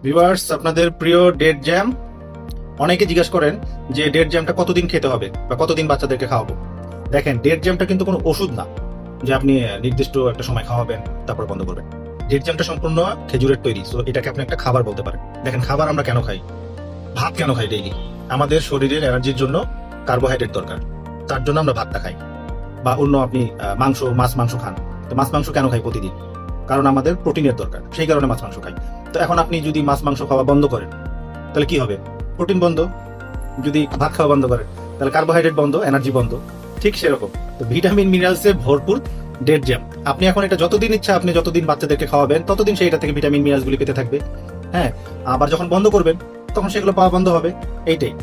Viewers, আপনাদের প্রিয় date jam. অনেকে জিজ্ঞাসা করেন যে ডেট জ্যামটা কতদিন খেতে হবে বা কতদিন বাচ্চাদেরকে খাওয়াবো। দেখেন, ডেট জ্যামটা কিন্তু কোনো ওষুধ না যে আপনি নির্দিষ্ট একটা সময় খাওয়াবেন তারপর বন্ধ করবেন। ডেট জ্যামটা সম্পূর্ণ খেজুরের তৈরি, সো এটাকে আপনি একটা খাবার বলতে পারেন। দেখেন, খাবার আমরা কেন খাই, ভাত কেন খাই ডেইলি? আমাদের শরীরের এনার্জির জন্য কার্বোহাইড্রেট দরকার, তার জন্য আমরা ভাতটা খাই। বা অন্য আপনি মাংস, মাছ মাংস খান, তো মাছ মাংস কেন খাই প্রতিদিন? কারণ আমাদের প্রোটিনের দরকার, সেই কারণে মাছ মাংস খাই। তো এখন আপনি যদি মাছ মাংস খাওয়া বন্ধ করেন তাহলে কি হবে? প্রোটিন বন্ধ। যদি ভাত খাওয়া বন্ধ করেন তাহলে কার্বোহাইড্রেট বন্ধ, এনার্জি বন্ধ। ঠিক সেরকম তো ভিটামিন মিনারেলসে ভরপুর ডেট জ্যাম। আপনি এখন এটা যতদিন ইচ্ছা, আপনি যতদিন বাচ্চাদেরকে খাওয়াবেন ততদিন সেইটা থেকে ভিটামিন মিনারেলস গুলি পেতে থাকবে। হ্যাঁ, আবার যখন বন্ধ করবেন তখন সেগুলো পাওয়া বন্ধ হবে। এইটাই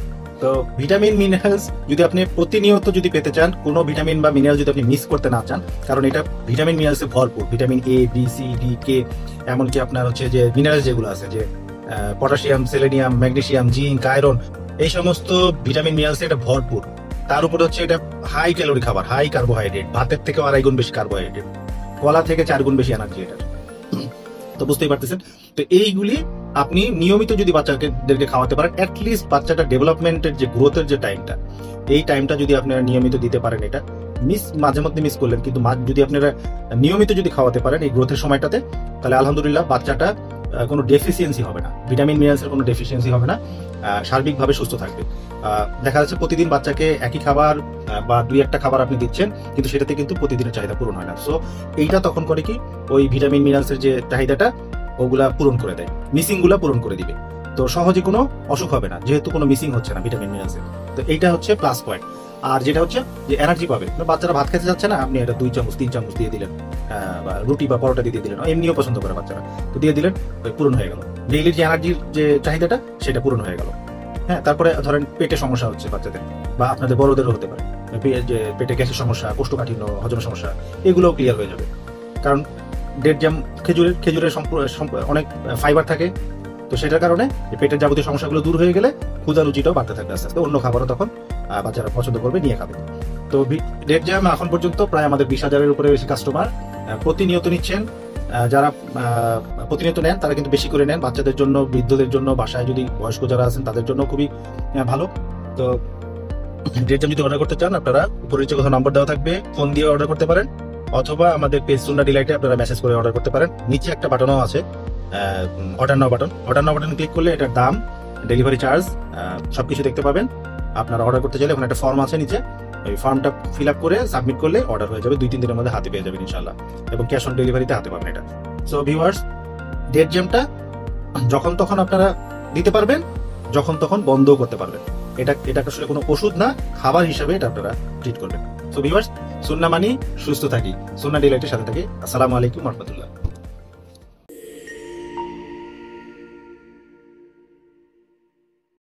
তো ভিটামিন মিনারেলস যদি আপনি প্রতিনিয়ত যদি পেতে চান, কোনো ভিটামিন বা মিনারেল যদি আপনি মিস করতে না চান, কারণ এটা ভিটামিন মিনারেলসে ভরপুর। Vitamin A, B, C, D, K, এমনকি আপনার হচ্ছে যে মিনারেল যেগুলো আছে, যে potassium, selenium, magnesium, zinc, iron, এই সমস্ত ভিটামিন মিনারেলস এটা ভরপুর। তার উপরে হচ্ছে এটা হাই ক্যালোরি খাবার, হাই কার্বোহাইড্রেট, ভাতের থেকে 2.5 গুণ বেশি কার্বোহাইড্রেট, কলা থেকে 4 গুণ বেশি এনার্জি এটা। তো বুঝতেই পারতেছেন। তো এইগুলি আপনি নিয়মিত যদি বাচ্চাদেরকে খাওয়াতে পারেন, অ্যাটলিস্ট বাচ্চাটা ডেভেলপমেন্টের যে গ্রোথের যে টাইমটা, এই টাইমটা যদি আপনারা নিয়মিত দিতে পারেন, এটা মাঝে মধ্যে মিস করলেন, কিন্তু যদি আপনারা নিয়মিত যদি খাওয়াতে পারেন এই গ্রোথের সময়টাতে, তাহলে আলহামদুলিল্লাহ বাচ্চাটা কোনো ডেফিসিয়েন্সি হবে না, ভিটামিন মিনারেলসের কোনো ডেফিসিয়েন্সি হবে না, সার্বিকভাবে সুস্থ থাকবে। দেখা যাচ্ছে প্রতিদিন বাচ্চাকে একই খাবার বা 2-1টা খাবার আপনি দিচ্ছেন, কিন্তু সেটাতে কিন্তু প্রতিদিনের চাহিদা পূরণ হয় না। সো এইটা তখন করে কি, ওই ভিটামিন মিনারেলসের যে চাহিদাটা ওগুলা পূরণ করে দেয়, মিসিং গুলা পূরণ করে দিবে। তো সহজে কোনো অসুখ হবে না, যেহেতু কোনো মিসিং হচ্ছে না ভিটামিন মিনারেলসের। তো এইটা হচ্ছে প্লাস পয়েন্ট। আর যেটা হচ্ছে যে এনার্জি পাবে, বাচ্চারা ভাত খেতে যাচ্ছে না, আপনি এটা 2 চামচ 3 চামচ দিয়ে দিলেন, বা রুটি বা পরোটা দিয়ে দিলেন, এমনিও পছন্দ করে বাচ্চারা, তো দিয়ে দিলেন, পূরণ হয়ে গেল। ডেইলির যে এনার্জির যে চাহিদাটা সেটা পূরণ হয়ে গেল। হ্যাঁ, তারপরে ধরেন পেটে সমস্যা হচ্ছে বাচ্চাদের, বা আপনাদের বড়দেরও হতে পারে, যে পেটে গ্যাসের সমস্যা, কোষ্ঠকাঠিন্য, হজমের সমস্যা, এগুলোও ক্লিয়ার হয়ে যাবে। কারণ ডেট জ্যাম খেজুরের অনেক ফাইবার থাকে, তো সেটার কারণে পেটের যাবতীয় সমস্যাগুলো দূর হয়ে গেলে ক্ষুধা রুচিটাও বাড়তে থাকবে আস্তে আস্তে, অন্য খাবারও তখন বাচ্চারা পছন্দ করবে, নিয়ে খাবে। তো ডেট জ্যাম এখন পর্যন্ত প্রায় আমাদের 20,000-এর উপরে বেশি কাস্টমার প্রতিনিয়ত নিচ্ছেন। যারা প্রতিনিয়ত নেন তারা কিন্তু বেশি করে নেন, বাচ্চাদের জন্য, বৃদ্ধদের জন্য, বাসায় যদি বয়স্ক যারা আছেন তাদের জন্য খুবই ভালো। তো ডেট জ্যাম যদি অর্ডার করতে চান, আপনারা উপরে যে কথা নাম্বার দেওয়া থাকবে, ফোন দিয়ে অর্ডার করতে পারেন, অথবা আমাদের পেজ সুন্না ডিলাইটে আপনারা মেসেজ করে অর্ডার করতে পারেন। নিচে একটা বাটনও আছে, অর্ডার নাও বাটন। অর্ডার নাও বাটন ক্লিক করলে এটার দাম, ডেলিভারি চার্জ, সবকিছু দেখতে পাবেন। আপনারা অর্ডার করতে চাইলে ওখানে একটা ফর্ম আছে নিচে, ওই ফর্মটা ফিল আপ করে সাবমিট করলে অর্ডার হয়ে যাবে। 2-3 দিনের মধ্যে হাতে পেয়ে যাবেন ইনশাল্লাহ, এবং ক্যাশ অন ডেলিভারিতে হাতে পাবেন এটা। সো ভিউয়ার্স, ডেট জ্যামটা যখন তখন আপনারা দিতে পারবেন, যখন তখন বন্ধও করতে পারবেন। এটা আসলে কোনো ওষুধ না, খাবার হিসাবে এটা আপনারা ট্রিট করবেন। সো ভিউয়ার্স, সুন্না মানি সুস্থ থাকি, সুন্না ডিলাইটের সাথে থাকি। আসসালামু আলাইকুম ওয়া রাহমাতুল্লাহ।